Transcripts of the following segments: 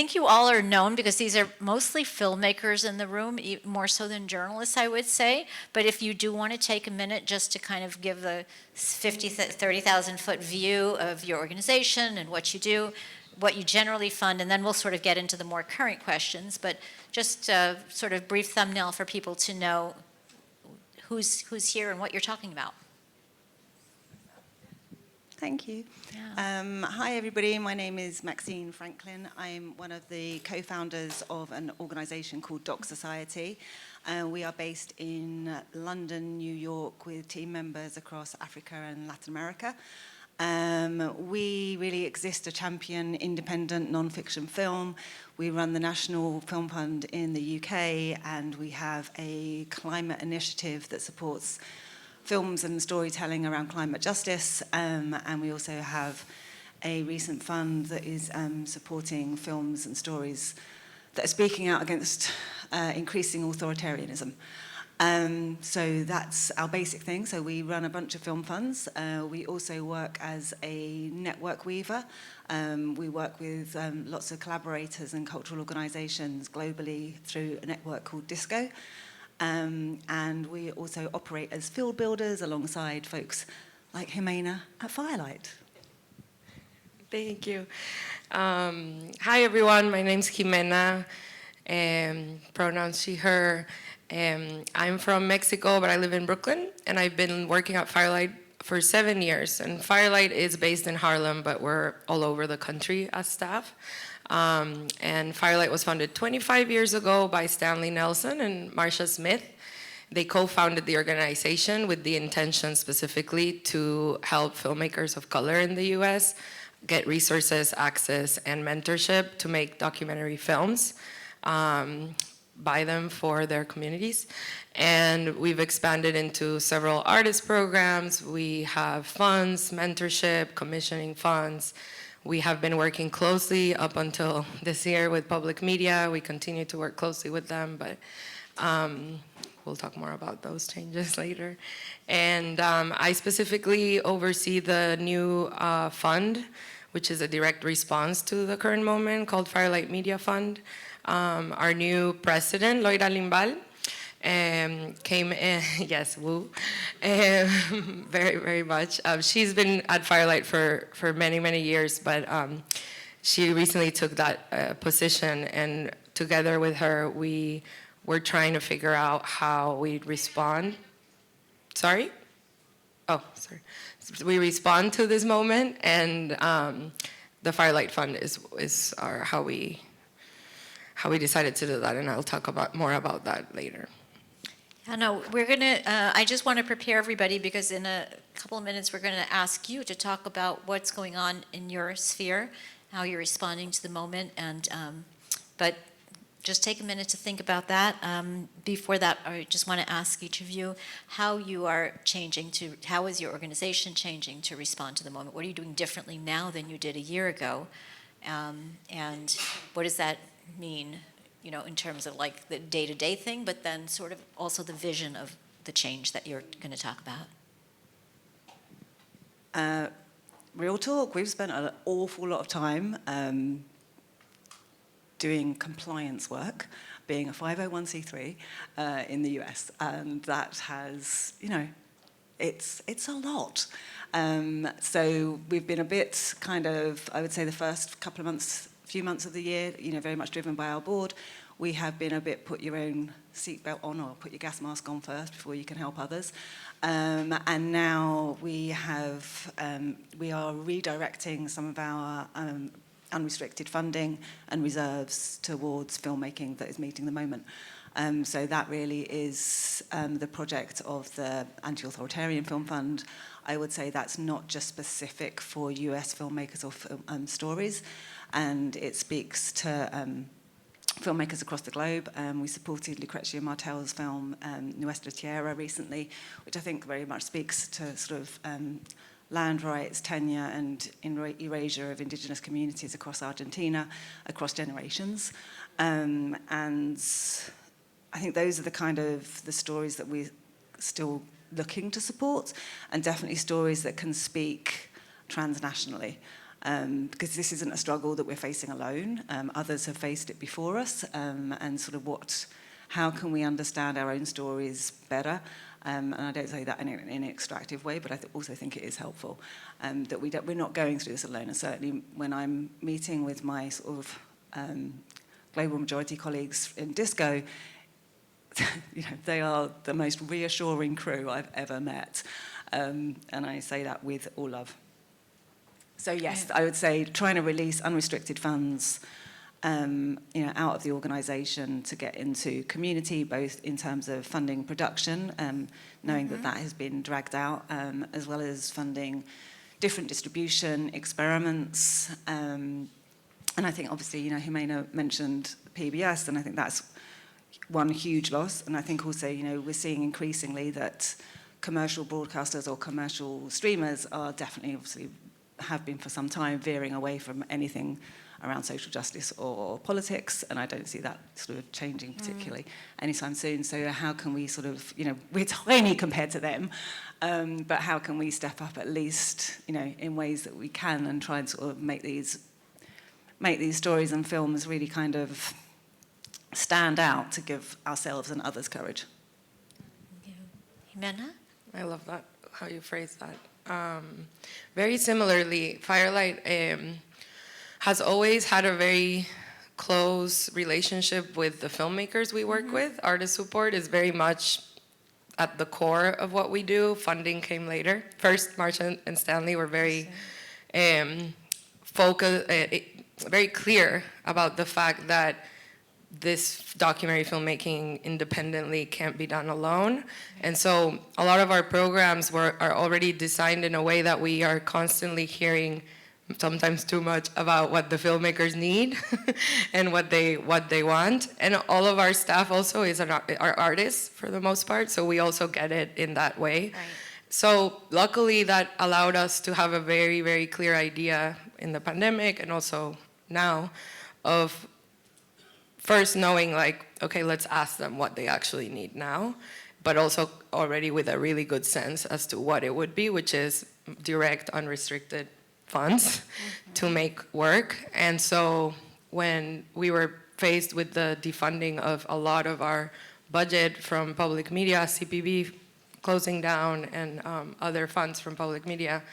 think you all are known because these are mostly filmmakers in the room, more so than journalists, I would say. But if you do want to take a minute just to kind of give the 30,000 foot view of your organization and what you do, what you generally fund, and then we'll sort of get into the more current questions, but just a sort of brief thumbnail for people to know who's here and what you're talking about. Thank you. Yeah. Hi, everybody. My name is Maxine Franklin. I'm one of the co-founders of an organization called Doc Society. We are based in London, New York, with team members across Africa and Latin America. We really exist to champion independent non-fiction film. We run the National Film Fund in the UK, and we have a climate initiative that supports films and storytelling around climate justice, and we also have a recent fund that is supporting films and stories that are speaking out against increasing authoritarianism. So that's our basic thing. So we run a bunch of film funds. We also work as a network weaver. We work with lots of collaborators and cultural organizations globally through a network called Disco. And we also operate as field builders alongside folks like Jimena at Firelight. Thank you. Hi, everyone. My name's Jimena. Pronouns she, her. I'm from Mexico, but I live in Brooklyn, and I've been working at Firelight for 7 years. And Firelight is based in Harlem, but we're all over the country as staff. And Firelight was founded 25 years ago by Stanley Nelson and Marcia Smith. They co-founded the organization with the intention specifically to help filmmakers of color in the US get resources, access, and mentorship to make documentary films by them for their communities. And we've expanded into several artist programs. We have funds, mentorship, commissioning funds. We have been working closely up until this year with public media. We continue to work closely with them, but we'll talk more about those changes later. And I specifically oversee the new fund, which is a direct response to the current moment, called Firelight Media Fund. Our new president, Loira Limbal, came in, yes, woo, very, very much. She's been at Firelight for many, many years, but she recently took that position, and together with her, we were trying to figure out how we'd respond. Sorry? Oh, sorry. We respond to this moment, and the Firelight Fund is how we decided to do that, and I'll talk more about that later. Yeah, no, we're going to, I just want to prepare everybody because in a couple of minutes we're going to ask you to talk about what's going on in your sphere, how you're responding to the moment, and but just take a minute to think about that. Before that, I just want to ask each of you how you are changing how is your organization changing to respond to the moment? What are you doing differently now than you did a year ago? And what does that mean, you know, in terms of like the day-to-day thing, but then sort of also the vision of the change that you're going to talk about? Real talk, we've spent an awful lot of time doing compliance work, being a 501c3 in the US, and that has, you know, it's a lot. So we've been a bit kind of, I would say the first few months of the year, you know, very much driven by our board. We have been a bit put your own seatbelt on or put your gas mask on first before you can help others. And now we are redirecting some of our unrestricted funding and reserves towards filmmaking that is meeting the moment. So that really is the project of the Anti-Authoritarian Film Fund. I would say that's not just specific for US filmmakers or stories, and it speaks to filmmakers across the globe. We supported Lucrezia Martel's film Nuestra Tierra recently, which I think very much speaks to sort of land rights, tenure, and erasure of indigenous communities across Argentina, across generations. And I think those are the kind of the stories that we're still looking to support, and definitely stories that can speak transnationally. because this isn't a struggle that we're facing alone. Others have faced it before us, and sort of how can we understand our own stories better? And I don't say that in an extractive way, but I also think it is helpful that we're not going through this alone. And certainly when I'm meeting with my sort of global majority colleagues in Disco, they are the most reassuring crew I've ever met. And I say that with all love. So yes, I would say trying to release unrestricted funds out of the organisation to get into community, both in terms of funding production, knowing that has been dragged out, as well as funding different distribution experiments. And I think obviously, Jimena mentioned PBS, and I think that's one huge loss. And I think also, we're seeing increasingly that commercial broadcasters or commercial streamers are definitely, obviously, have been for some time veering away from anything around social justice or politics, and I don't see that sort of changing particularly anytime soon. So how can we sort of, we're tiny compared to them, but how can we step up at least, in ways that we can, and try and sort of make these stories and films really kind of stand out to give ourselves and others courage. Jimena? I love that, how you phrase that. Very similarly, Firelight has always had a very close relationship with the filmmakers we work with. Artist support is very much at the core of what we do. Funding came later. First, March and Stanley were very focused, very clear about the fact that this documentary filmmaking independently can't be done alone. And so a lot of our programs are already designed in a way that we are constantly hearing, sometimes too much, about what the filmmakers need and what they want. And all of our staff also are artists for the most part, so we also get it in that way. Right. So luckily that allowed us to have a very, very clear idea in the pandemic and also now of first knowing okay, let's ask them what they actually need now, but also already with a really good sense as to what it would be, which is direct, unrestricted funds to make work. And so when we were faced with the defunding of a lot of our budget from public media, CPB closing down, and other funds from public media,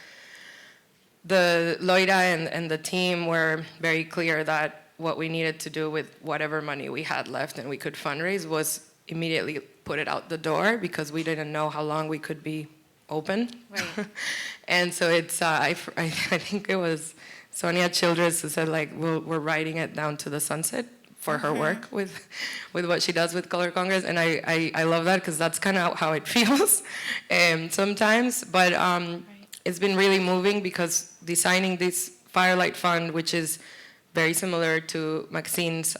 the Loira and the team were very clear that what we needed to do with whatever money we had left and we could fundraise was immediately put it out the door, because we didn't know how long we could be open. Right. And so it's, I think it was Sonia Childress who said, we're writing it down to the sunset for her work with what she does with Color Congress. And I love that, because that's kind of how it feels sometimes. But it's been really moving, because designing this Firelight Fund, which is very similar to Maxine's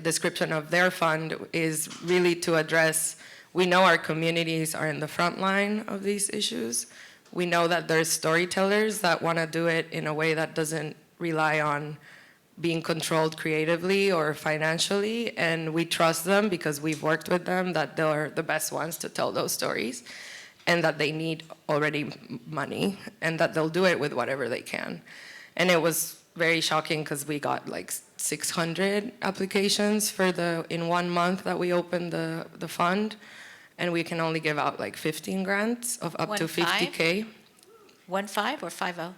description of their fund, is really to address, we know our communities are in the front line of these issues. We know that there's storytellers that want to do it in a way that doesn't rely on being controlled creatively or financially, and we trust them because we've worked with them, that they're the best ones to tell those stories, and that they need already money, and that they'll do it with whatever they can. And it was very shocking, because we got 600 applications in 1 month that we opened the fund, and we can only give out 15 grants of up to 50K. 1.5 or 5.0?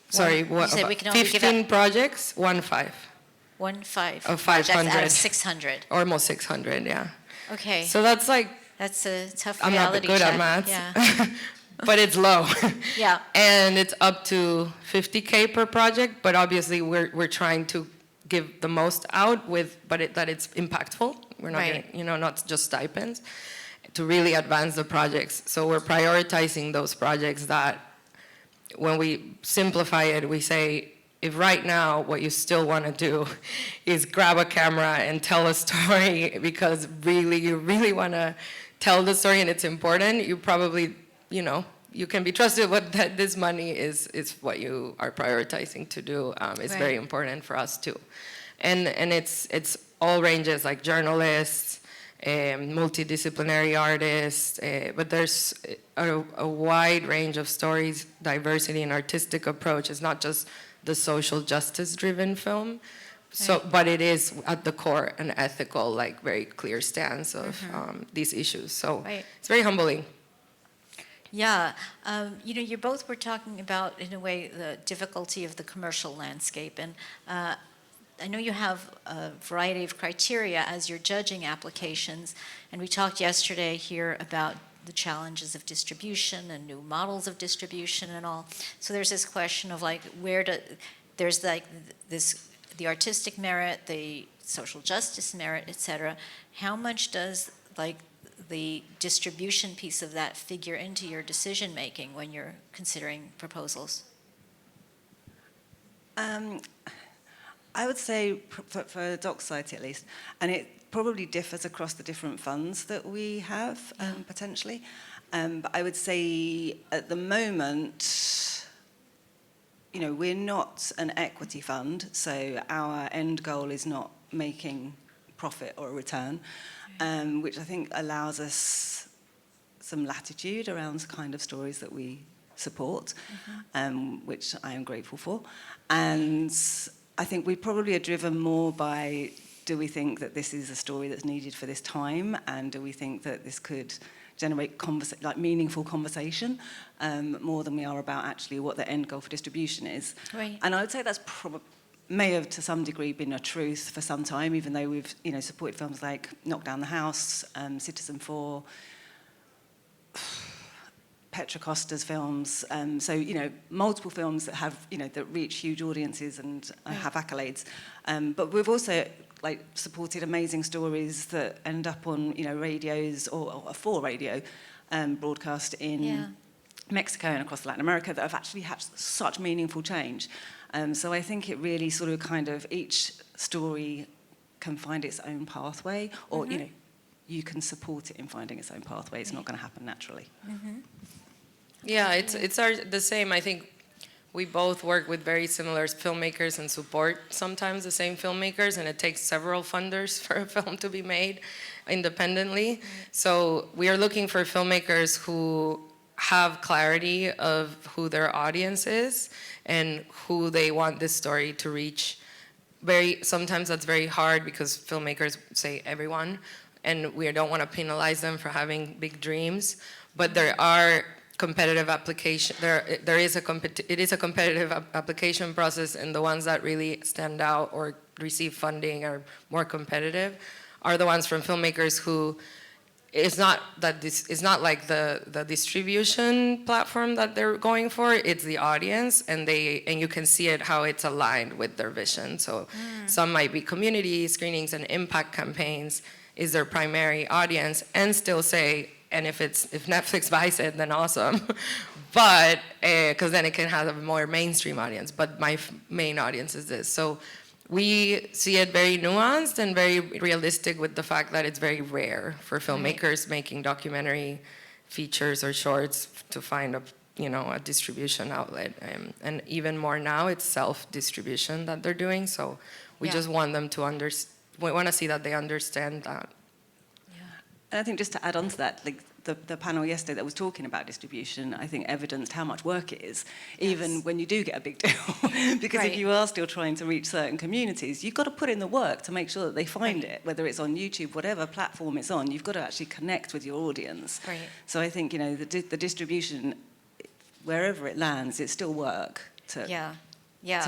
Sorry, you said we can only 15 projects, 1.5. 1.5 of 500 out of 600. Almost 600, yeah. Okay. So that's that's a tough I'm reality not good check. at maths. Yeah. But it's low. Yeah. And it's up to 50K per project, but obviously we're trying to give the most out that it's impactful. We're not getting, not just stipends, to really advance the projects. So we're prioritizing those projects that, when we simplify it, we say, if right now what you still want to do is grab a camera and tell a story because you really want to tell the story and it's important, you probably, you can be trusted that this money is what you are prioritizing to do. It's Right. very important for us too. And it's all ranges, like journalists, multidisciplinary artists, but there's a wide range of stories, diversity, and artistic approach. It's not just the social justice-driven film, so, but it is at the core an ethical, like very clear stance of these issues. So it's very humbling. Yeah, you both were talking about, in a way, the difficulty of the commercial landscape, and I know you have a variety of criteria as you're judging applications, and we talked yesterday here about the challenges of distribution and new models of distribution and all. So there's this question of like, there's like this, the artistic merit, the social justice merit, et cetera. How much does like the distribution piece of that figure into your decision making when you're considering proposals? I would say for Doc Society at least, and it probably differs across the different funds that we have potentially, but I would say at the moment, we're not an equity fund, so our end goal is not making profit or a return, which I think allows us some latitude around the kind of stories that we support, which I am grateful for. And I think we probably are driven more by, do we think that this is a story that's needed for this time, and do we think that this could generate meaningful conversation, more than we are about actually what the end goal for distribution is. Right. And I would say that's may have to some degree been a truth for some time, even though we've supported films like Knock Down the House, Citizen 4, Petra Costa's films, so multiple films that have that reach huge audiences and have accolades, but we've also supported amazing stories that end up on radios or for radio broadcast in Mexico and across Latin America that have actually had such meaningful change. So I think it really sort of kind of each story can find its own pathway, or you can support it in finding its own pathway. It's not going to happen naturally. Yeah, it's the same. I think we both work with very similar filmmakers and support sometimes the same filmmakers, and it takes several funders for a film to be made independently. So we are looking for filmmakers who have clarity of who their audience is and who they want this story to reach. Sometimes that's very hard because filmmakers say everyone, and we don't want to penalize them for having big dreams, but there are competitive application. It is a competitive application process, and the ones that really stand out or receive funding are more competitive are the ones from filmmakers who it's not like the distribution platform that they're going for. It's the audience, and you can see it how it's aligned with their vision. So some might be community screenings and impact campaigns is their primary audience, and still say, and if Netflix buys it, then awesome. But because then it can have a more mainstream audience. But my main audience is this. So we see it very nuanced and very realistic with the fact that it's very rare for filmmakers making documentary features or shorts to find a distribution outlet. And even more now, it's self-distribution that they're doing. So we just want them to we want to see that they understand that. And I think just to add on to that, the panel yesterday that was talking about distribution, I think evidenced how much work it is, even when you do get a big deal. Because if you are still trying to reach certain communities, you've got to put in the work to make sure that they find it, whether it's on YouTube, whatever platform it's on, you've got to actually connect with your audience. Right. So I think, the distribution, wherever it lands, it's still work to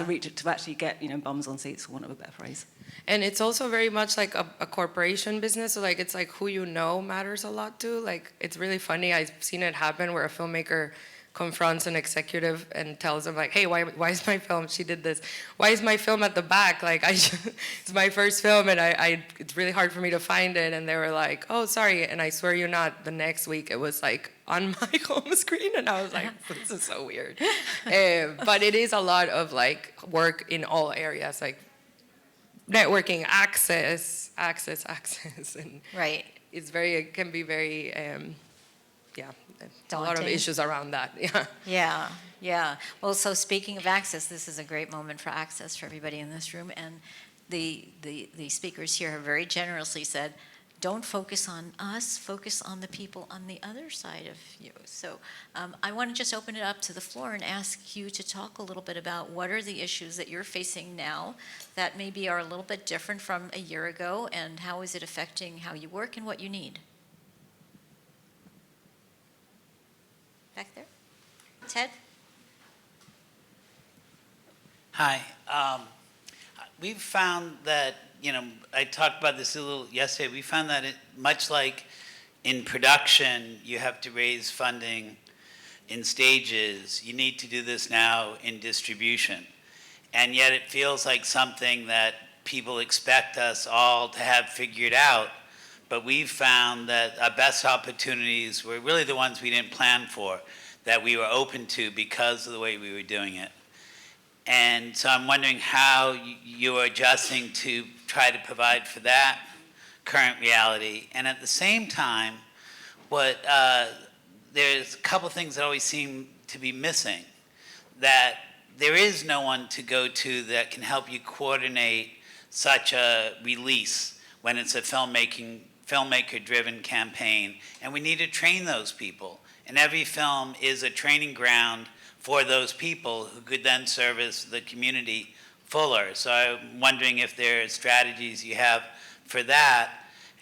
reach it, to actually get, bums on seats, for want of a better phrase. And it's also very much like a corporation business. So it's like who you know matters a lot too. Like, it's really funny. I've seen it happen where a filmmaker confronts an executive and tells them like, hey, why is my film, she did this. Why is my film at the back? Like, it's my first film and it's really hard for me to find it. And they were like, oh, sorry. And I swear you're not, the next week it was like on my home screen. And I was like, this is so weird. But it is a lot of like work in all areas, like networking, access, and it can be very, a lot of issues around that. Yeah. Well, so speaking of access, this is a great moment for access for everybody in this room, and the speakers here have very generously said, don't focus on us, focus on the people on the other side of you. So I want to just open it up to the floor and ask you to talk a little bit about what are the issues that you're facing now that maybe are a little bit different from a year ago, and how is it affecting how you work and what you need? Back there? Ted? Hi. We've found that, I talked about this a little yesterday. We found that much like in production, you have to raise funding in stages. You need to do this now in distribution. And yet it feels like something that people expect us all to have figured out. But we've found that our best opportunities were really the ones we didn't plan for, that we were open to because of the way we were doing it. And so I'm wondering how you are adjusting to try to provide for that current reality. And at the same time, there's a couple things that always seem to be missing. That there is no one to go to that can help you coordinate such a release when it's a filmmaker-driven campaign. And we need to train those people. And every film is a training ground for those people who could then service the community fuller. So I'm wondering if there are strategies you have for that.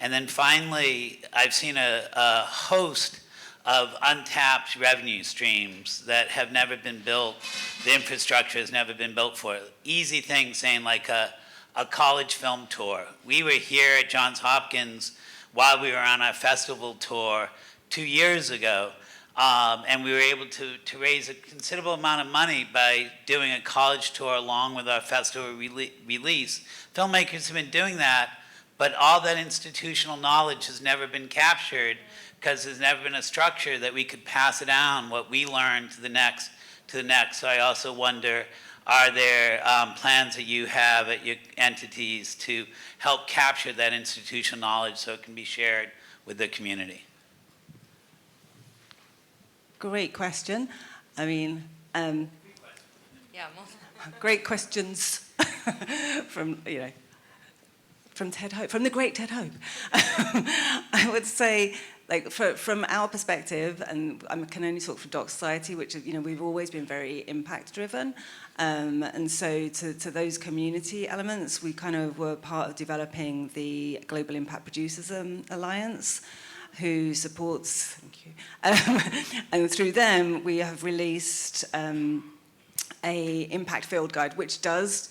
And then finally, I've seen a host of untapped revenue streams that have never been built. The infrastructure has never been built for it. Easy things, saying like a college film tour. We were here at Johns Hopkins while we were on our festival tour 2 years ago. And we were able to raise a considerable amount of money by doing a college tour along with our festival release. Filmmakers have been doing that, but all that institutional knowledge has never been captured because there's never been a structure that we could pass it down, what we learned to the next. So I also wonder, are there plans that you have at your entities to help capture that institutional knowledge so it can be shared with the community? Great question. I mean, great questions from Ted Hope, from the great Ted Hope. I would say, like, from our perspective, and I can only talk for Doc Society, which we've always been very impact driven, and so to those community elements, we kind of were part of developing the Global Impact Producers Alliance, who supports, thank you, and through them we have released a impact field guide, which does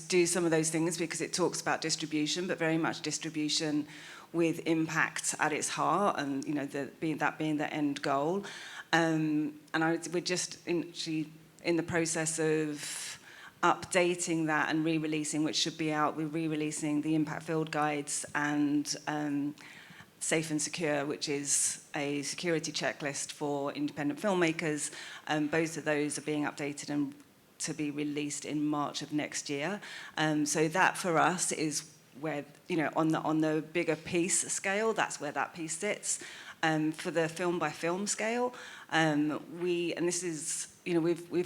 do some of those things because it talks about distribution, but very much distribution with impact at its heart, and that being the end goal. We're just in the process of updating that and re-releasing, which should be out. We're re-releasing the impact field guides and Safe and Secure, which is a security checklist for independent filmmakers. Both of those are being updated and to be released in March of next year. So that for us is where, on the bigger piece scale, that's where that piece sits. For the film by film scale, we've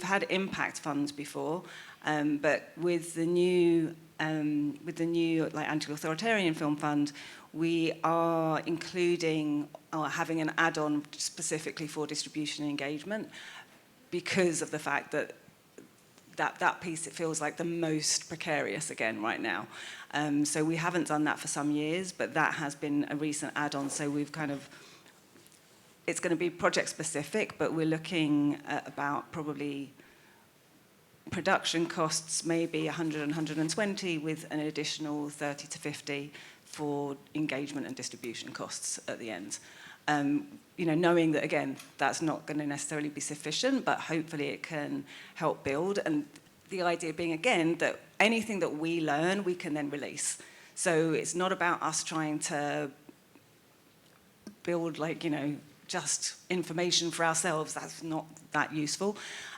had impact funds before, but with the new like anti-authoritarian film fund, we are including or having an add-on specifically for distribution and engagement because of the fact that piece, it feels like the most precarious again right now. So we haven't done that for some years, but that has been a recent add-on. So we've it's going to be project specific, but we're looking at about probably production costs, maybe 100 and 120 with an additional 30 to 50 for engagement and distribution costs at the end. Knowing that, again, that's not going to necessarily be sufficient, but hopefully it can help build. And the idea being, again, that anything that we learn, we can then release. So it's not about us trying to build, just information for ourselves. That's not that useful.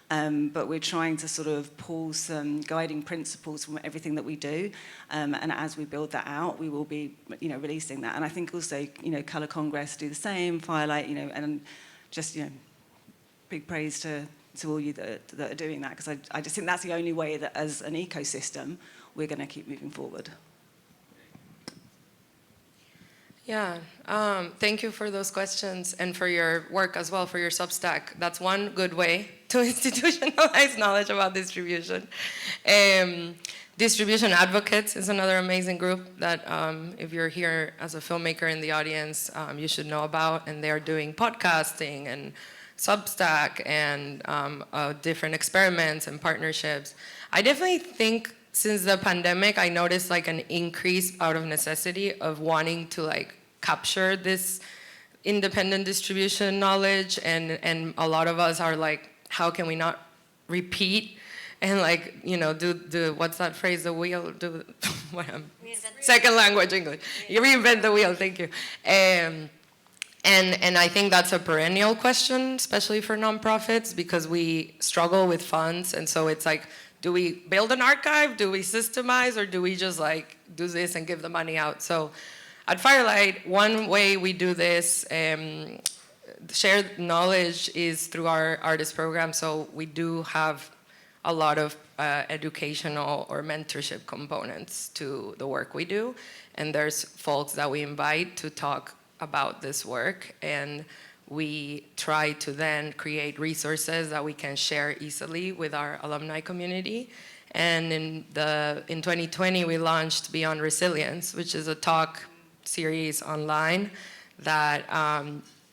But we're trying to sort of pull some guiding principles from everything that we do, and as we build that out, we will be, releasing that. And I think also, Colour Congress do the same, Firelight, and just, big praise to all you that are doing that, because I just think that's the only way that, as an ecosystem, we're going to keep moving forward. Yeah, thank you for those questions and for your work as well, for your Substack. That's one good way to institutionalize knowledge about distribution. Distribution Advocates is another amazing group that if you're here as a filmmaker in the audience, you should know about, and they're doing podcasting and Substack and different experiments and partnerships. I definitely think since the pandemic, I noticed like an increase out of necessity of wanting to like capture this independent distribution knowledge, and a lot of us are like, how can we not repeat and like, you know, do what's that phrase, the wheel, second language English. You reinvent the wheel, thank you. And I think that's a perennial question, especially for nonprofits, because we struggle with funds, and so it's like, do we build an archive? Do we systemize? Or do we just like do this and give the money out? So at Firelight, one way we do this, shared knowledge, is through our artist program. So we do have a lot of educational or mentorship components to the work we do. And there's folks that we invite to talk about this work. And we try to then create resources that we can share easily with our alumni community. And in 2020, we launched Beyond Resilience, which is a talk series online that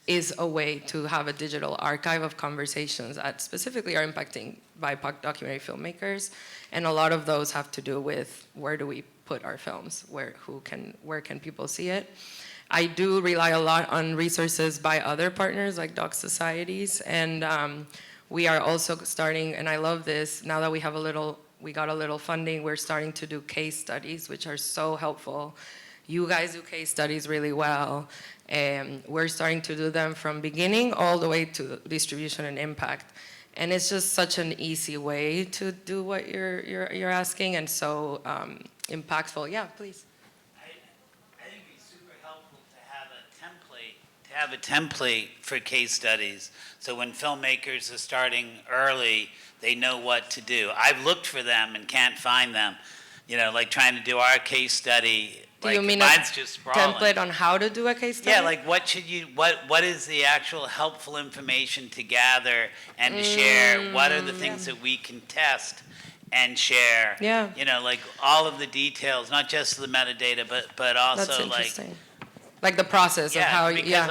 is a way to have a digital archive of conversations that specifically are impacting BIPOC documentary filmmakers. And a lot of those have to do with where do we put our films, where can people see it. I do rely a lot on resources by other partners like doc societies, and we are also starting, and I love this, now that we got a little funding, we're starting to do case studies, which are so helpful. You guys do case studies really well, and we're starting to do them from beginning all the way to distribution and impact. And it's just such an easy way to do what you're asking, and so impactful. Yeah, please. Have a template for case studies, so when filmmakers are starting early, they know what to do. I've looked for them and can't find them. You know, like trying to do our case study. Do like, you mean mine's a just sprawling. template on how to do a case study? Yeah, like what is the actual helpful information to gather and to share? What are the things that we can test and share? Yeah. You know, like all of the details, not just the metadata, but also That's like. interesting. Like the process of how, because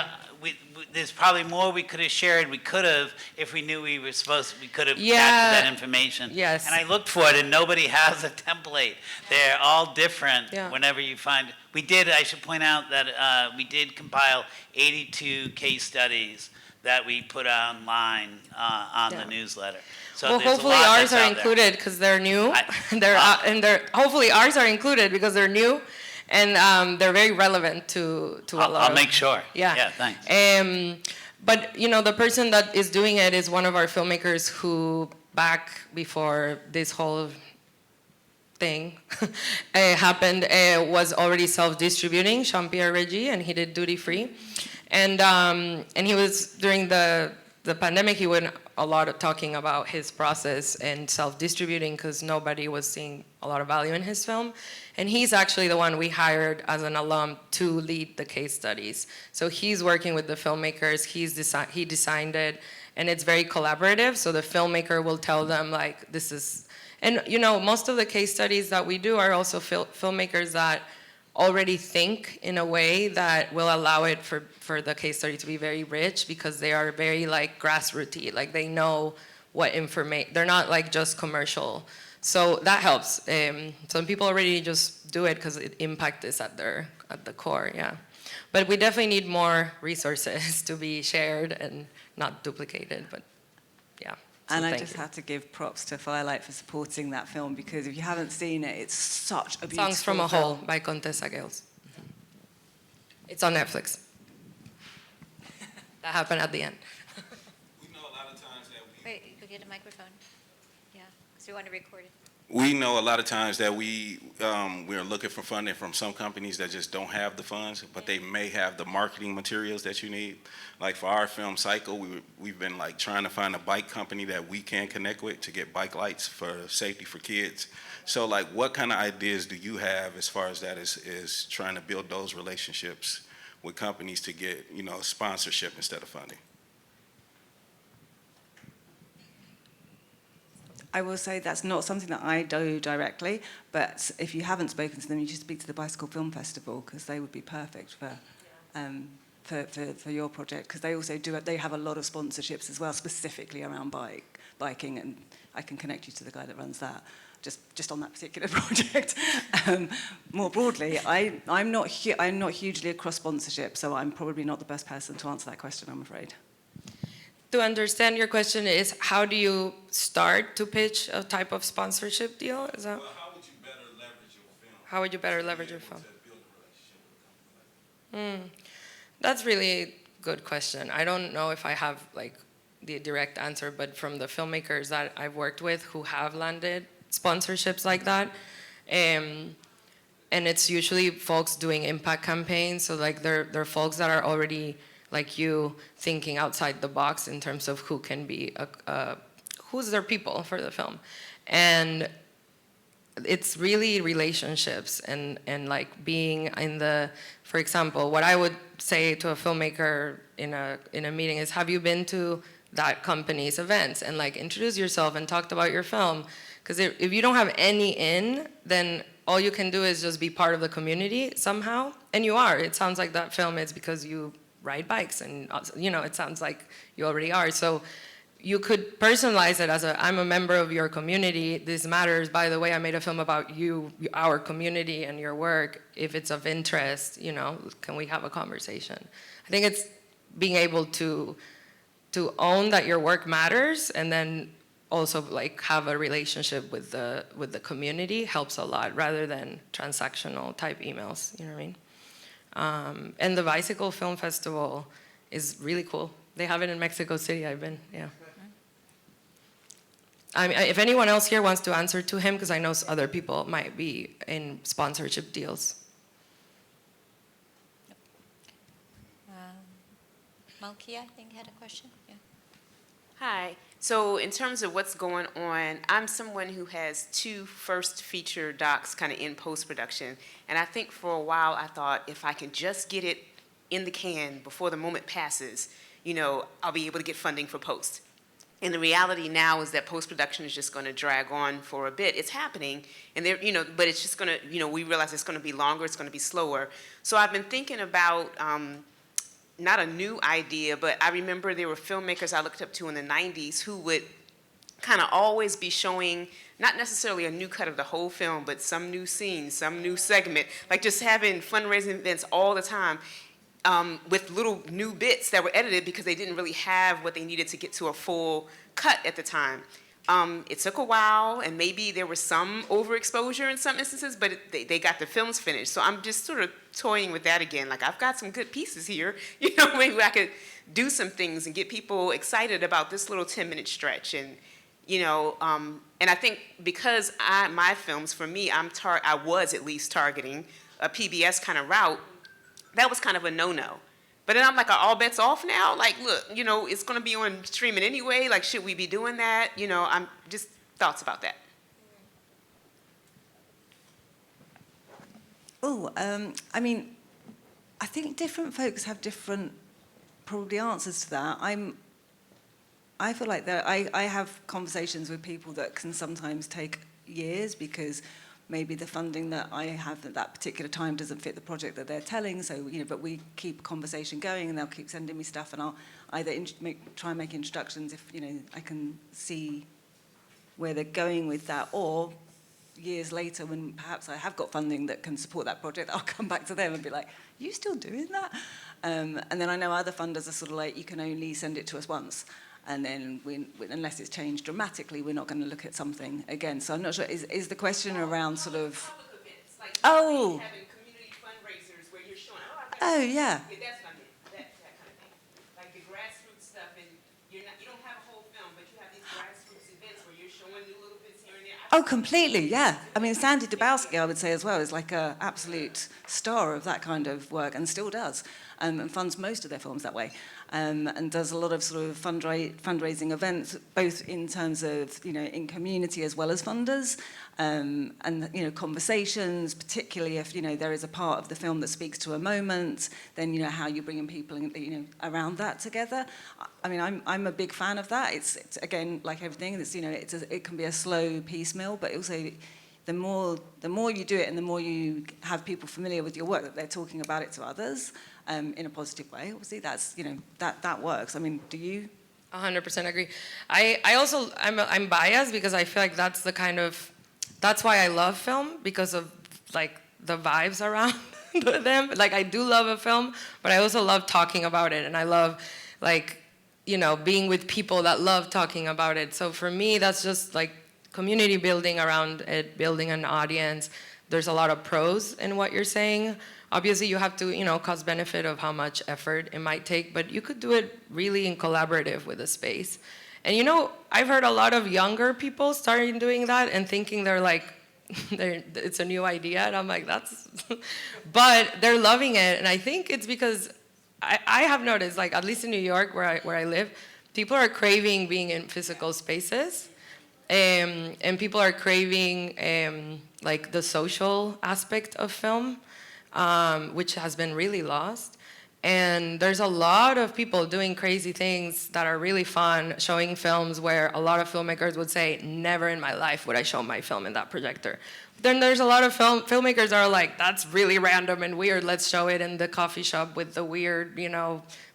there's probably more we could have shared. We could have, if we knew we could have captured that information. Yes. And I looked for it, and nobody has a template. They're all different. Yeah. Whenever you find, I should point out that we did compile 82 case studies that we put online on the newsletter. So well, there's hopefully a lot ours that's are out there. included because they're new. Hopefully ours are included because they're new. And they're very relevant to a lot I'll make sure. Yeah. Yeah, thanks. But, you know, the person that is doing it is one of our filmmakers who, back before this whole thing happened, was already self-distributing, Jean-Pierre Reggie, and he did Duty Free. And he was, during the pandemic, he went a lot of talking about his process and self-distributing because nobody was seeing a lot of value in his film. And he's actually the one we hired as an alum to lead the case studies. So he's working with the filmmakers, he designed it, and it's very collaborative. So the filmmaker will tell them like, this is, and you know, most of the case studies that we do are also filmmakers that already think in a way that will allow it for the case study to be very rich because they are very like grassrooty, like they know what information, they're not like just commercial. So that helps. Some people already just do it because impact is at the core, yeah. But we definitely need more resources to be shared and not duplicated, but yeah. So and I just have to give props to Firelight for supporting that film because if you haven't seen it, it's such a beautiful Songs from a film. Hole by Contessa Gales. It's on Netflix. That happened at the end. We know a lot of times that Wait, you could get a microphone. Yeah, because we want to record it. we know a lot of times that we're looking for funding from some companies that just don't have the funds, but they may have the marketing materials that you need. Like for our film cycle, we've been like trying to find a bike company that we can connect with to get bike lights for safety for kids. So like, what kind of ideas do you have as far as that is trying to build those relationships with companies to get, sponsorship instead of funding. I will say that's not something that I do directly, but if you haven't spoken to them, you should speak to the Bicycle Film Festival, because they would be perfect for your project, because they also they have a lot of sponsorships as well, specifically around biking, and I can connect you to the guy that runs that, just on that particular project. More broadly, I'm not hugely across sponsorship, so I'm probably not the best person to answer that question, I'm afraid. To understand your question is, how do you start to pitch a type of sponsorship deal? Is that? Well, how would you better leverage your film? How would you better leverage your To film? build a relationship with a company like that? That's really a good question. I don't know if I have like the direct answer, but from the filmmakers that I've worked with who have landed sponsorships like that, and it's usually folks doing impact campaigns. So like they're folks that are already like you thinking outside the box in terms of who can be who's their people for the film, and it's really relationships and like being in the, for example, what I would say to a filmmaker in a meeting is, have you been to that company's events and like introduce yourself and talked about your film? Because if you don't have any in, then all you can do is just be part of the community somehow, and you are. It sounds like that film is because you ride bikes, and it sounds like you already are. So you could personalize it as I'm a member of your community. This matters. By the way, I made a film about you, our community, and your work. If it's of interest, can we have a conversation? I think it's being able to own that your work matters, and then also like have a relationship with the community helps a lot, rather than transactional type emails. You know what I mean? And the Bicycle Film Festival is really cool. They have it in Mexico City. I've been, yeah. I mean, if anyone else here wants to answer to him, because I know other people might be in sponsorship deals. Malkia, I think, had a question. Yeah. Hi. So in terms of what's going on, I'm someone who has 2 first feature docs kind of in post-production. And I think for a while I thought if I can just get it in the can before the moment passes, I'll be able to get funding for post. And the reality now is that post-production is just going to drag on for a bit. It's happening, and but it's just going to, we realize it's going to be longer, it's going to be slower. So I've been thinking about not a new idea, but I remember there were filmmakers I looked up to in the 90s who would kind of always be showing not necessarily a new cut of the whole film, but some new scene, some new segment, like just having fundraising events all the time with little new bits that were edited because they didn't really have what they needed to get to a full cut at the time. It took a while, and maybe there was some overexposure in some instances, but they got the films finished. So I'm just sort of toying with that again. Like, I've got some good pieces here. Maybe I could do some things and get people excited about this little 10-minute stretch. And, and I think because my films, for me, I was at least targeting a PBS kind of route. That was kind of a no-no. But then I'm like, are all bets off now? Like, look, it's going to be on streaming anyway. Like, should we be doing that? I'm just thoughts about that. Oh, I mean, I think different folks have different probably answers to that. I feel like that I have conversations with people that can sometimes take years because maybe the funding that I have at that particular time doesn't fit the project that they're telling. So, but we keep conversation going, and they'll keep sending me stuff, and I'll either try and make introductions if, I can see where they're going with that, or years later when perhaps I have got funding that can support that project, I'll come back to them and be like, you still doing that? And then I know other funders are sort of like, you can only send it to us once. And then unless it's changed dramatically, we're not going to look at something again. So I'm not sure, is the question around sort of... Public events, like Oh. having community fundraisers where you're showing, Oh, yeah. Yeah, that's what I meant, that kind of thing. Like the grassroots stuff, and you don't have a whole film, but you have these grassroots events where you're showing new little bits here and there. Oh, completely, yeah. I mean, Sandy Dabowski, I would say as well, is like an absolute star of that kind of work, and still does. and funds most of their films that way, and does a lot of sort of fundraising events, both in terms of, in community as well as funders, and, conversations, particularly if, there is a part of the film that speaks to a moment, then, how you bring in people, around that together. I mean, I'm a big fan of that. It's again, like everything, it can be a slow piecemeal, but also the more you do it and the more you have people familiar with your work, that they're talking about it to others in a positive way, obviously that's, that works. I mean, do you? 100% agree. I'm biased because I feel like that's why I love film, because of like the vibes around them. Like I do love a film, but I also love talking about it, and I love being with people that love talking about it. So for me, that's just like community building around it, building an audience. There's a lot of pros in what you're saying. Obviously, you have to, cost benefit of how much effort it might take, but you could do it really in collaborative with a space. And I've heard a lot of younger people starting doing that and thinking they're like, it's a new idea, and I'm like, but they're loving it. And I think it's because I have noticed, like at least in New York where I live, people are craving being in physical spaces. And people are craving like the social aspect of film, which has been really lost. And there's a lot of people doing crazy things that are really fun, showing films where a lot of filmmakers would say, never in my life would I show my film in that projector. Then there's a lot of filmmakers that are like, that's really random and weird, let's show it in the coffee shop with the weird,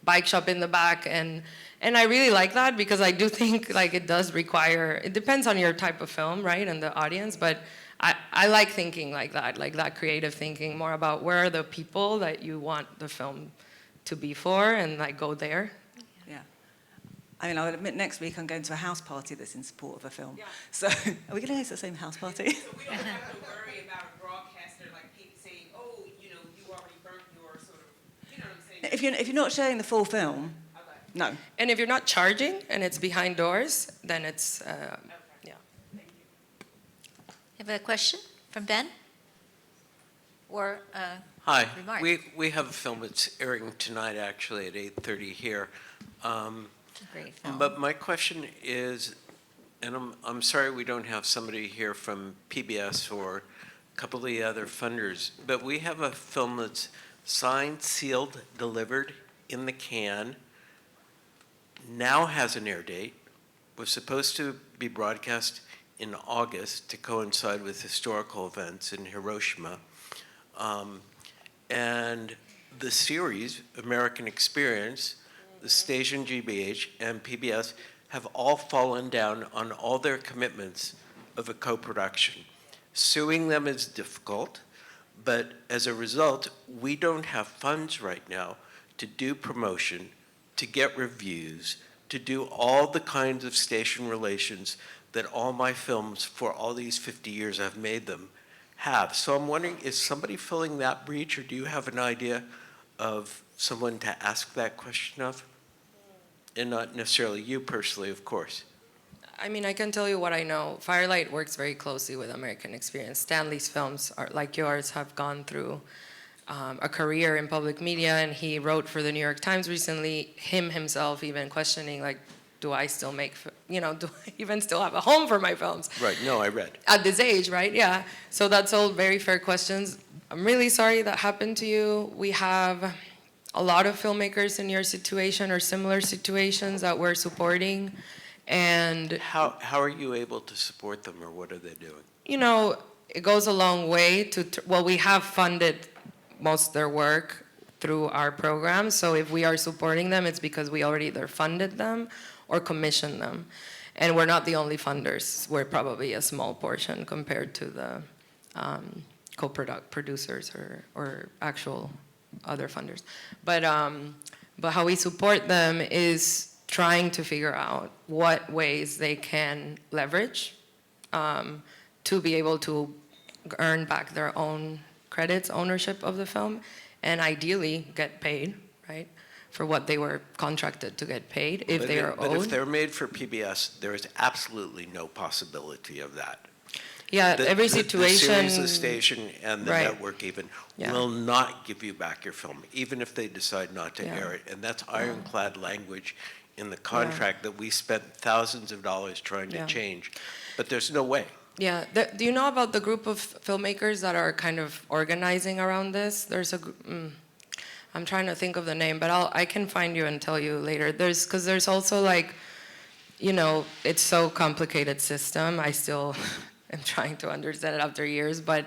bike shop in the back. And I really like that, because I do think like it does require, it depends on your type of film, right, and the audience, but I like thinking like that creative thinking, more about where are the people that you want the film to be for, and like go there. Yeah. I mean, I'll admit next week I'm going to a house party that's in support of a film. Yeah. So are we going to go to the same house party? So we don't have to worry about a broadcaster like people saying, oh, you already burnt your sort of, you know what I'm saying? If you're not showing the full film, no. And if you're not charging and it's behind doors, then it's, yeah. Thank you. Have a question from Ben? Or Hi, remark? we have a film that's airing tonight, actually, at 8:30 here. Great film. But my question is, and I'm sorry we don't have somebody here from PBS or a couple of the other funders, but we have a film that's signed, sealed, delivered, in the can, now has an air date, was supposed to be broadcast in August to coincide with historical events in Hiroshima. And the series, American Experience, the station GBH, and PBS have all fallen down on all their commitments of a co-production. Suing them is difficult, but as a result, we don't have funds right now to do promotion, to get reviews, to do all the kinds of station relations that all my films for all these 50 years I've made them have. So I'm wondering, is somebody filling that breach, or do you have an idea of someone to ask that question of? And not necessarily you personally, of course. I mean, I can tell you what I know. Firelight works very closely with American Experience. Stanley's films, like yours, have gone through a career in public media, and he wrote for the New York Times recently, himself even questioning, like, do I still make, do I even still have a home for my films? Right, no, I read. At this age, right? Yeah. So that's all very fair questions. I'm really sorry that happened to you. We have a lot of filmmakers in your situation or similar situations that we're supporting. And How are you able to support them, or what are they doing? It goes a long way to, we have funded most of their work through our program. So if we are supporting them, it's because we already either funded them or commissioned them. And we're not the only funders. We're probably a small portion compared to the producers or actual other funders. But how we support them is trying to figure out what ways they can leverage to be able to earn back their own credits, ownership of the film, and ideally get paid, right, for what they were contracted to get paid if But they are But if owed. they're made for PBS, there is absolutely no possibility of that. Yeah, every The situation. series, the station, and the Right. network even Yeah. will not give you back your film, even if they decide not to Yeah. air it. And that's ironclad language in the contract that we spent thousands of dollars trying to Yeah. change. But there's no way. Yeah, do you know about the group of filmmakers that are kind of organizing around this? There's I'm trying to think of the name, but I can find you and tell you later. Because there's also like, you know, it's so complicated system. I still am trying to understand it after years, but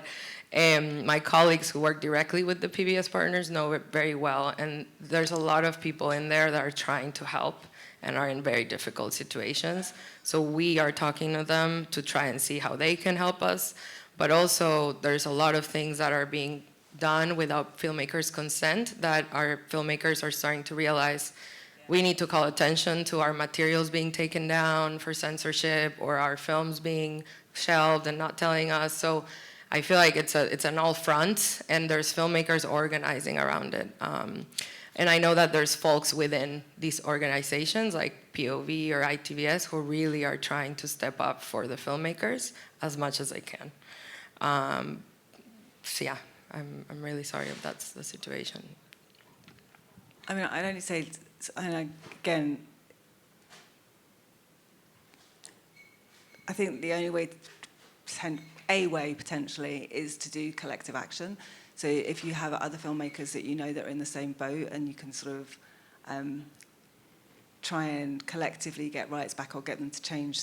my colleagues who work directly with the PBS partners know it very well, and there's a lot of people in there that are trying to help and are in very difficult situations. So we are talking to them to try and see how they can help us, but also there's a lot of things that are being done without filmmakers' consent that our filmmakers are starting to realize we need to call attention to our materials being taken down for censorship or our films being shelved and not telling us. So I feel like it's an all front, and there's filmmakers organizing around it. And I know that there's folks within these organizations like POV or ITVS who really are trying to step up for the filmmakers as much as they can. So yeah, I'm really sorry if that's the situation. I mean, I'd only say, and again, I think the only way, potentially, is to do collective action. So if you have other filmmakers that you know that are in the same boat, and you can sort of try and collectively get rights back or get them to change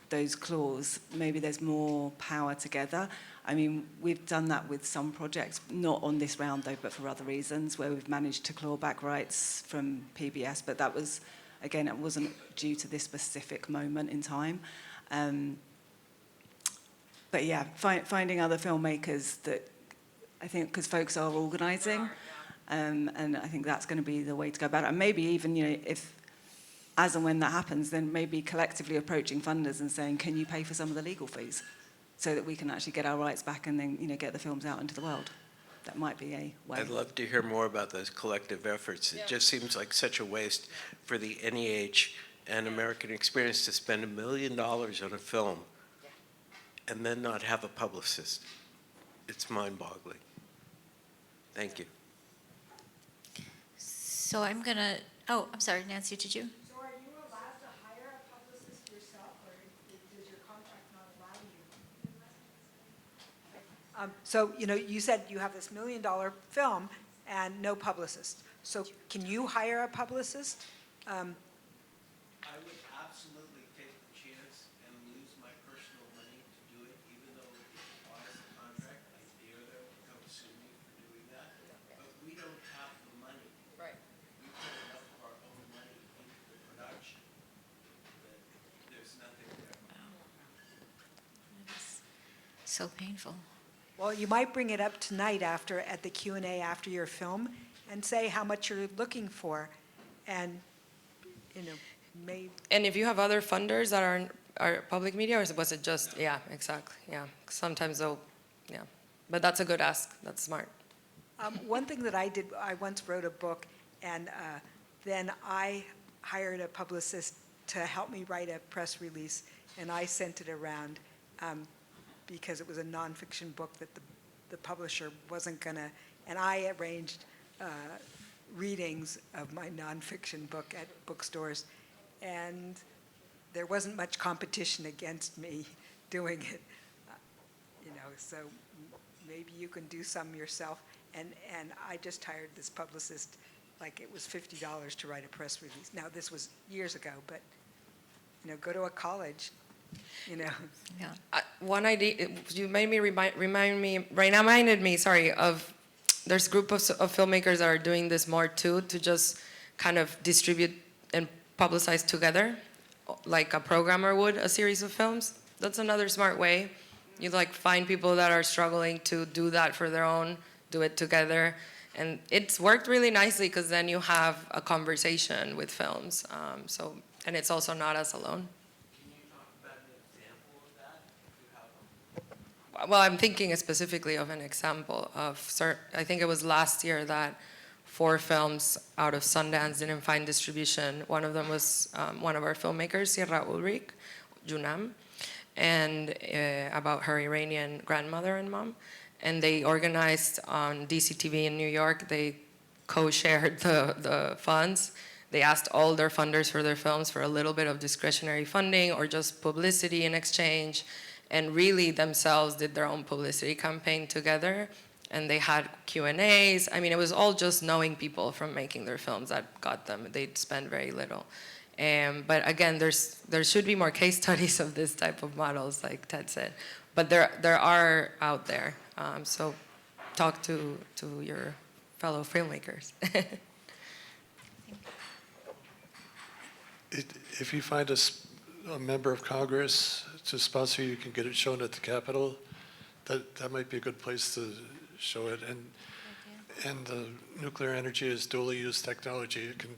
those clauses, maybe there's more power together. I mean, we've done that with some projects, not on this round though, but for other reasons, where we've managed to claw back rights from PBS, but that was, again, it wasn't due to this specific moment in time. But yeah, finding other filmmakers that, I think, because folks are organising, and I think that's going to be the way to go about it. And maybe even, you know, if, as and when that happens, then maybe collectively approaching funders and saying, can you pay for some of the legal fees so that we can actually get our rights back and then, you know, get the films out into the world? That might be a way. I'd love to hear more about those collective efforts. It just seems like such a waste for the NEH and American Experience to spend $1 million on a film and then not have a publicist. It's mind-boggling. Thank you. So I'm gonna, oh, I'm sorry, Nancy, did you? So are you allowed to hire a publicist yourself, or does your contract not allow you? So, you know, you said you have this $1 million film and no publicist. So can you hire a publicist? I would absolutely take the chance and use my personal money to do it, even though it requires a contract. I dare them to come sue me for doing that. But we don't have the money. Right. We put enough of our own money into the production that there's nothing there. So painful. Well, you might bring it up tonight at the Q&A after your film and say how much you're looking for, and, you know, maybe. And if you have other funders that are public media, or was it just, yeah, exactly, yeah. Sometimes they'll, yeah. But that's a good ask, that's smart. One thing that I did, I once wrote a book, and then I hired a publicist to help me write a press release, and I sent it around because it was a nonfiction book that the publisher wasn't gonna, and I arranged readings of my nonfiction book at bookstores, and there wasn't much competition against me doing it, you know, so maybe you can do some yourself. And I just hired this publicist, like it was $50 to write a press release. Now, this was years ago, but, you know, go to a college, you know. Yeah. One idea, you made me reminded me, sorry, of, there's a group of filmmakers that are doing this more too, to just kind of distribute and publicize together, like a programmer would, a series of films. That's another smart way. You like find people that are struggling to do that for their own, do it together. And it's worked really nicely because then you have a conversation with films. And it's also not us alone. Can you talk about an example of that? If you have Well, I'm thinking specifically of an example of, I think it was last year that 4 films out of Sundance didn't find distribution. One of them was one of our filmmakers, Sierra Ulrich, Junam. and about her Iranian grandmother and mom. And they organized on DCTV in New York. They co-shared the funds. They asked all their funders for their films for a little bit of discretionary funding or just publicity in exchange, and really themselves did their own publicity campaign together. And they had Q&As. I mean, it was all just knowing people from making their films that got them. They'd spend very little. But again, there should be more case studies of this type of models, like Ted said. But there are out there. So talk to your fellow filmmakers. If you find a member of Congress to sponsor you, can get it shown at the Capitol. That might be a good place to show it. And nuclear energy is dually used technology. It can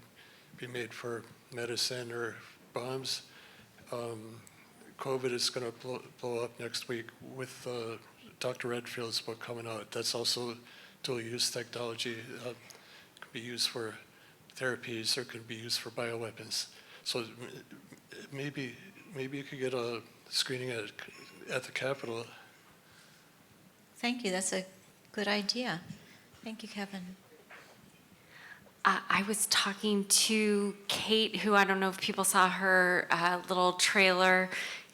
be made for medicine or bombs. COVID is going to blow up next week with Dr. Redfield's book coming out. That's also dual use technology. It can be used for therapies or can be used for bioweapons. So maybe you could get a screening at the Capitol. Thank you, that's a good idea. Thank you, Kevin. I was talking to Kate, who I don't know if people saw her little trailer,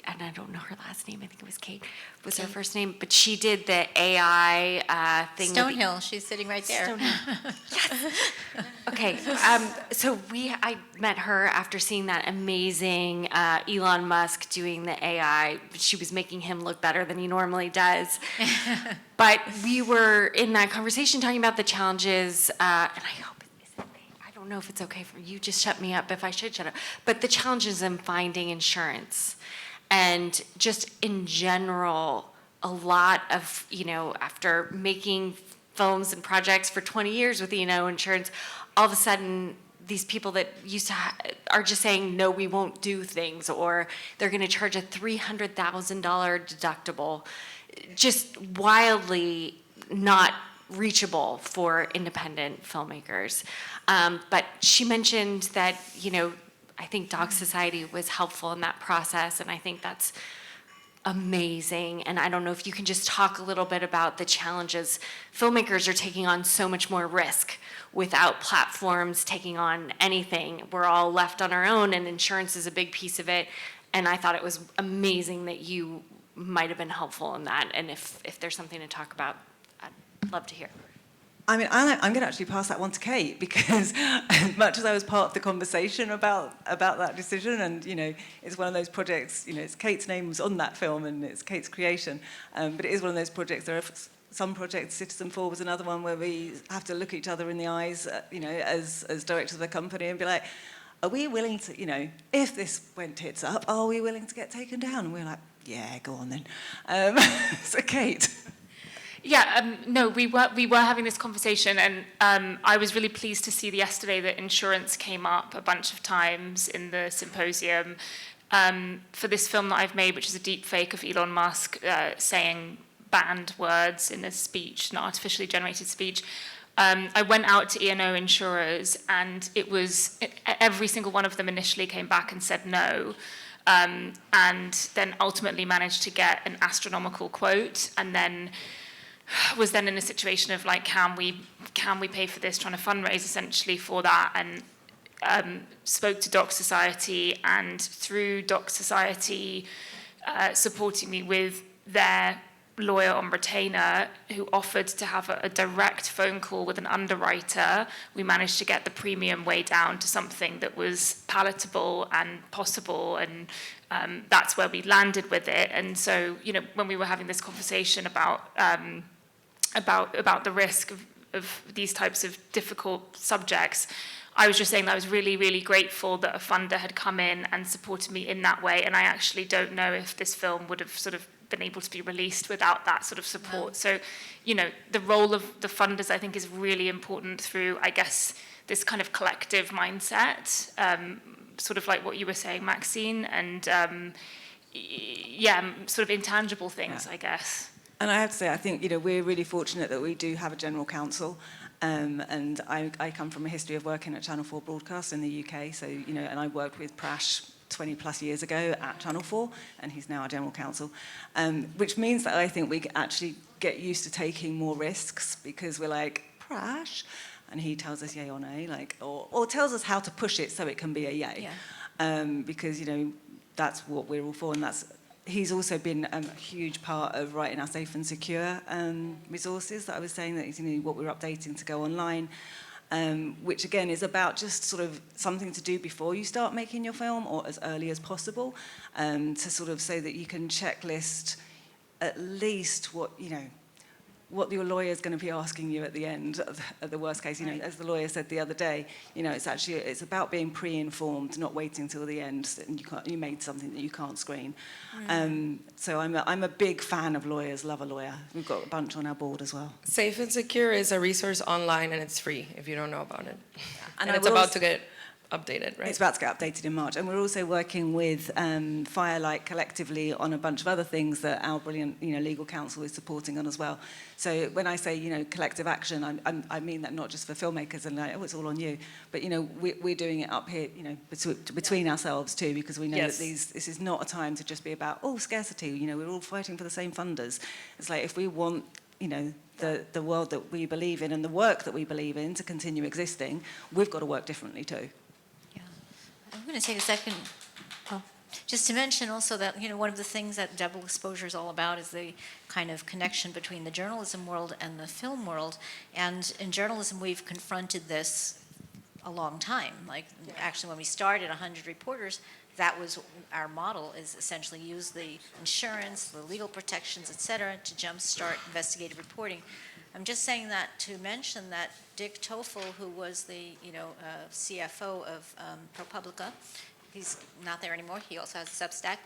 and I don't know her last name. I think it was Kate. Was her first name? But she did the AI thing. Stonehill, she's sitting right there. Stonehill. Yes. Okay. So I met her after seeing that amazing Elon Musk doing the AI. She was making him look better than he normally does. But we were in that conversation talking about the challenges, and I hope. I don't know if it's okay for you, just shut me up if I should shut up, but the challenges in finding insurance and just in general, a lot of, after making films and projects for 20 years with E&O insurance, all of a sudden these people that used to are just saying, no, we won't do things, or they're gonna charge a $300,000 deductible, just wildly not reachable for independent filmmakers. But she mentioned that, I think Doc Society was helpful in that process, and I think that's amazing. And I don't know if you can just talk a little bit about the challenges. Filmmakers are taking on so much more risk without platforms taking on anything. We're all left on our own, and insurance is a big piece of it. And I thought it was amazing that you might have been helpful in that. And if there's something to talk about, I'd love to hear. I mean, I'm going to actually pass that one to Kate, because as much as I was part of the conversation about that decision, and, it's one of those projects, it's Kate's name was on that film and it's Kate's creation, but it is one of those projects. There are some projects, Citizen 4 was another one, where we have to look each other in the eyes, as directors of the company and be like, are we willing to, if this went tits up, are we willing to get taken down? And we're like, yeah, go on then. So Kate. Yeah, no, we were having this conversation, and I was really pleased to see yesterday that insurance came up a bunch of times in the symposium for this film that I've made, which is a deep fake of Elon Musk saying banned words in a speech, an artificially generated speech. I went out to E&O insurers, and every single one of them initially came back and said no. And then ultimately managed to get an astronomical quote, and then was then in a situation of like, can we pay for this, trying to fundraise essentially for that, and spoke to Doc Society, and through Doc Society supporting me with their lawyer on retainer, who offered to have a direct phone call with an underwriter, we managed to get the premium way down to something that was palatable and possible, and that's where we landed with it. And so, when we were having this conversation about the risk of these types of difficult subjects, I was just saying that I was really, really grateful that a funder had come in and supported me in that way, and I actually don't know if this film would have sort of been able to be released without that sort of support. So, the role of the funders, I think, is really important through, I guess, this kind of collective mindset, sort of like what you were saying, Maxine, and sort of intangible things, I guess. And I have to say, I think, we're really fortunate that we do have a general counsel. And I come from a history of working at Channel 4 Broadcast in the UK. So, and I worked with Prash 20 plus years ago at Channel 4, and he's now our general counsel, which means that I think we actually get used to taking more risks because we're like, Prash, and he tells us yay or nay, like, or tells us how to push it so it can be a yay. Because, you know, that's what we're all for, and he's also been a huge part of writing our safe and secure resources that I was saying that, you know, what we're updating to go online, which again is about just sort of something to do before you start making your film or as early as possible, to sort of so that you can checklist at least what, you know, what your lawyer's going to be asking you at the end, at the worst case. You know, as the lawyer said the other day, you know, it's about being pre-informed, not waiting till the end, and you made something that you can't screen. So I'm a big fan of lawyers, love a lawyer. We've got a bunch on our board as well. Safe and Secure is a resource online, and it's free if you don't know about it. And it's about to get updated, right? It's about to get updated in March. And we're also working with Firelight collectively on a bunch of other things that our brilliant, you know, legal counsel is supporting on as well. So when I say, you know, collective action, I mean that not just for filmmakers and like, oh, it's all on you, but, you know, we're doing it up here, you know, between ourselves too, because we know that this is not a time to just be about, oh, scarcity, you know, we're all fighting for the same funders. It's like, if we want, you know, the world that we believe in and the work that we believe in to continue existing, we've got to work differently too. I'm going to take a second, just to mention also that, you know, one of the things that double exposure is all about is the kind of connection between the journalism world and the film world. And in journalism, we've confronted this a long time. Like, actually, when we started 100 Reporters, that was our model, is essentially use the insurance, the legal protections, et cetera, to jumpstart investigative reporting. I'm just saying that to mention that Dick Toffel, who was the, you know, CFO of ProPublica, he's not there anymore. He also has a Substack.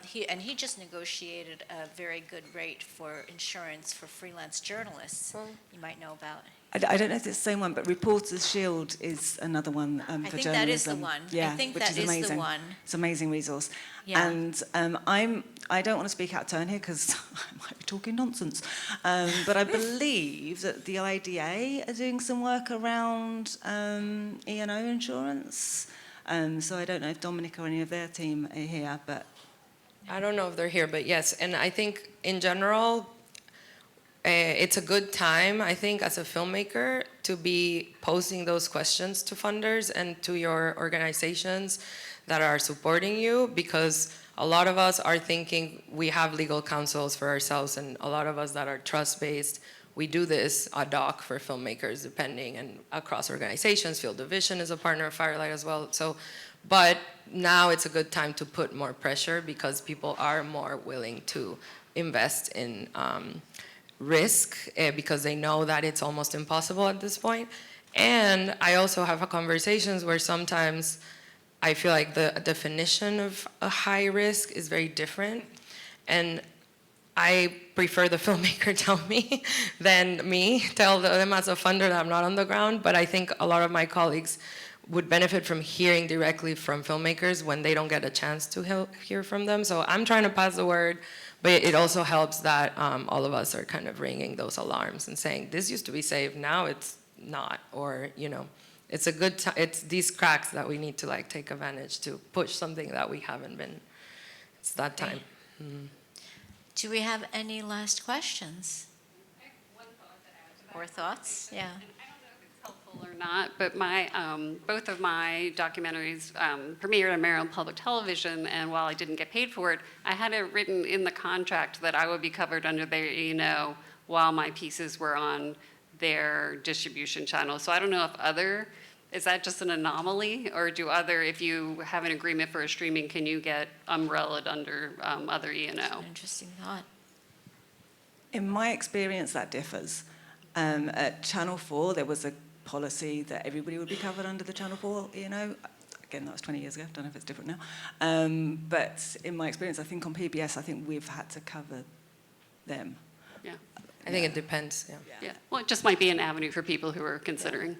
He just negotiated a very good rate for insurance for freelance journalists. You might know about. I don't know if it's the same one, but Reporters Shield is another one for journalism. I think that is the one. Yeah, I think which that is is amazing. the one. It's an amazing resource. Yeah. And I don't want to speak out of turn here because I might be talking nonsense. But I believe that the IDA are doing some work around E&O insurance. So I don't know if Dominic or any of their team are here, but I don't know if they're here, but yes. And I think in general, it's a good time, I think, as a filmmaker to be posing those questions to funders and to your organizations that are supporting you, because a lot of us are thinking we have legal counsels for ourselves, and a lot of us that are trust-based, we do this ad hoc for filmmakers, depending, and across organizations. Field Division is a partner of Firelight as well. So, but now it's a good time to put more pressure because people are more willing to invest in risk because they know that it's almost impossible at this point. And I also have conversations where sometimes I feel like the definition of a high risk is very different. And I prefer the filmmaker tell me than me tell them as a funder that I'm not on the ground. But I think a lot of my colleagues would benefit from hearing directly from filmmakers when they don't get a chance to hear from them. So I'm trying to pass the word, but it also helps that all of us are kind of ringing those alarms and saying, this used to be safe, now it's not. Or, you know, it's a good time, it's these cracks that we need to like take advantage to push something that we haven't been. It's that time. Do we have any last questions? One thought to add to that. Or thoughts? Yeah. And I don't know if it's helpful or not, but both of my documentaries premiered on Maryland Public Television, and while I didn't get paid for it, I had it written in the contract that I would be covered under their E&O while my pieces were on their distribution channel. So I don't know if is that just an anomaly, or if you have an agreement for a streaming, can you get umbrellaed under other E&O? Interesting thought. in my experience, that differs. At Channel 4, there was a policy that everybody would be covered under the Channel 4, you know. Again, that was 20 years ago. I don't know if it's different now. But in my experience, I think on PBS, I think we've had to cover them. Yeah. I think it depends, yeah. Yeah. Well, it just might be an avenue for people who are considering.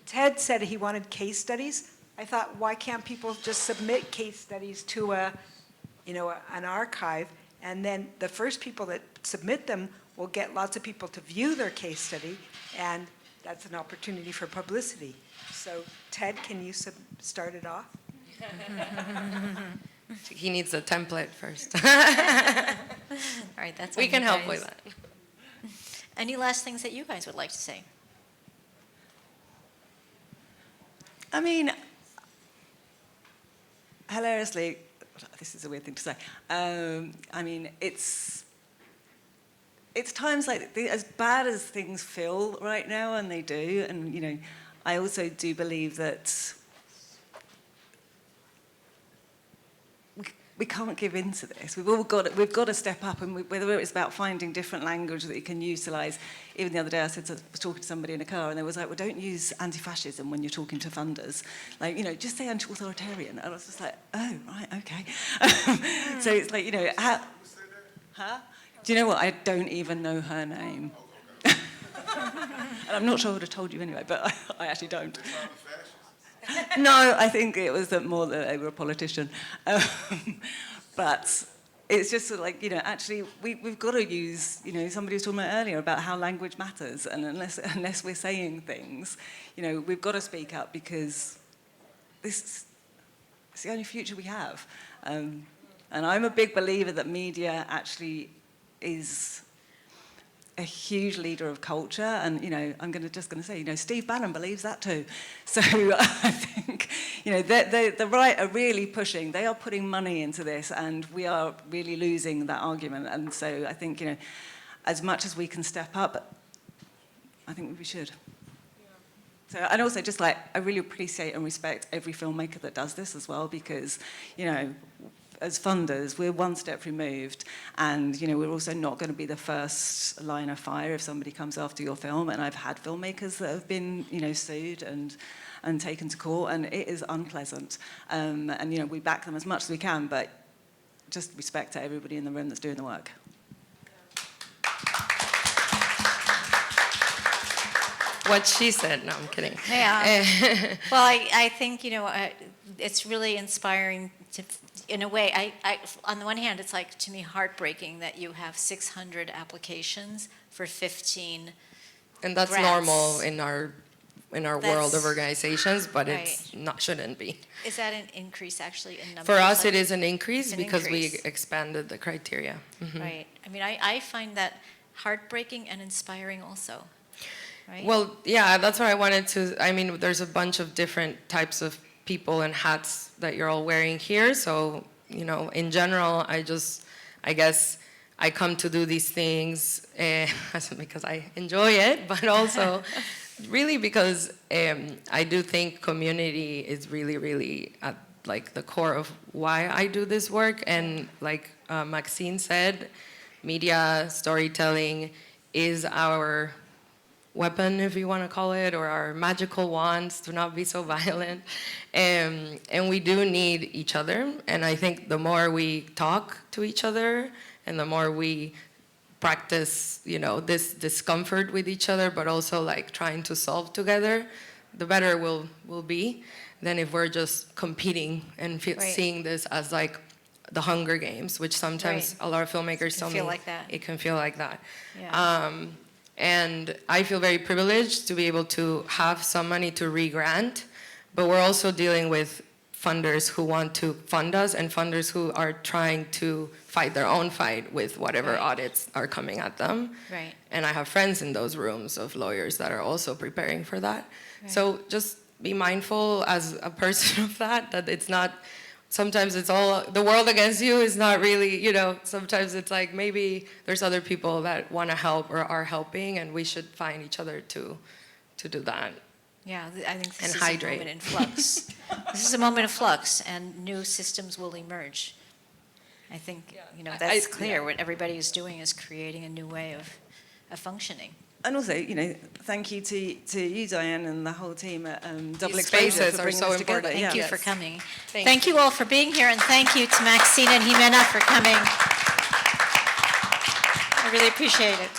Ted said he wanted case studies. I thought, why can't people just submit case studies to an archive, and then the first people that submit them will get lots of people to view their case study, and that's an opportunity for publicity. So Ted, can you start it off? He needs a template first. All right, that's on We can you help guys. with that. Any last things that you guys would like to say? I mean, hilariously, this is a weird thing to say. I mean, it's times like as bad as things feel right now, and they do. And you know, I also do believe that we can't give in to this. We've got to step up, and whether it's about finding different language that you can utilise. Even the other day, I was talking to somebody in a car, and they was like, "Well, don't use anti-fascism when you're talking to funders. Like, you know, just say anti-authoritarian." And I was just like, "Oh, right, okay." So it's like, you know, huh? Do you know what? I don't even know her name, and I'm not sure I would have told you anyway. But I actually don't. No, I think it was more that they were a politician. But it's just sort of like, you know, actually we've got to use, you know, somebody was talking about earlier about how language matters, and unless we're saying things, you know, we've got to speak up, because it's the only future we have. And I'm a big believer that media actually is a huge leader of culture, and you know, I'm just going to say, you know, Steve Bannon believes that too. So I think, you know, the right are really pushing. They are putting money into this, and we are really losing that argument. And so I think, you know, as much as we can step up, I think we should. So, and also, just like, I really appreciate and respect every filmmaker that does this as well, because, you know, as funders, we're one step removed, and you know, we're also not going to be the first line of fire if somebody comes after your film. And I've had filmmakers that have been, you know, sued and taken to court, and it is unpleasant. And you know, we back them as much as we can, but just respect to everybody in the room that's doing the work. What she said. No, I'm kidding. Yeah. Well, I think, you know, it's really inspiring to, in a way, I on the one hand, it's like, to me, heartbreaking that you have 600 applications for 15 And that's grants. normal in our world of organizations, but Right. it's not, shouldn't be. Is that an increase actually in numbers? For us, Like, it is an increase it's an because we increase. expanded the criteria. Mhm. Right. I mean, I find that heartbreaking and inspiring also. Right? Well, yeah, that's what I wanted to, I mean, there's a bunch of different types of people and hats that you're all wearing here. So, you know, in general, I guess I come to do these things because I enjoy it, but also really because I do think community is really, really at like the core of why I do this work. And like Maxine said, media, storytelling is our weapon, if you want to call it, or our magical wands to not be so violent. And we do need each other. And I think the more we talk to each other and the more we practice, you know, this discomfort with each other, but also like trying to solve together, the better we'll be than if we're just competing and Right. seeing this as like the Hunger Games, which sometimes Right. a lot of filmmakers It can tell me feel like that. it can feel like that. Yeah. And I feel very privileged to be able to have some money to re-grant, but we're also dealing with funders who want to fund us and funders who are trying to fight their own fight with whatever Right. audits are coming at them. Right. And I have friends in those rooms of lawyers that are also preparing for that. Right. So just be mindful as a person of that it's not, sometimes it's all, the world against you is not really, you know, sometimes it's like maybe there's other people that want to help or are helping, and we should find each other to do that. Yeah, I think this And is hydrate. a moment in flux. This is a moment of flux, and new systems will emerge. I think, you know, that's clear. What everybody is doing is creating a new way of functioning. And also, you know, thank you to you, Diane, and the whole team at Double These Exposure spaces for are bringing so us together. important. Thank you Yeah. for coming. Thank you all for being here, and thank you to Maxine and Jimena for coming. I really appreciate it.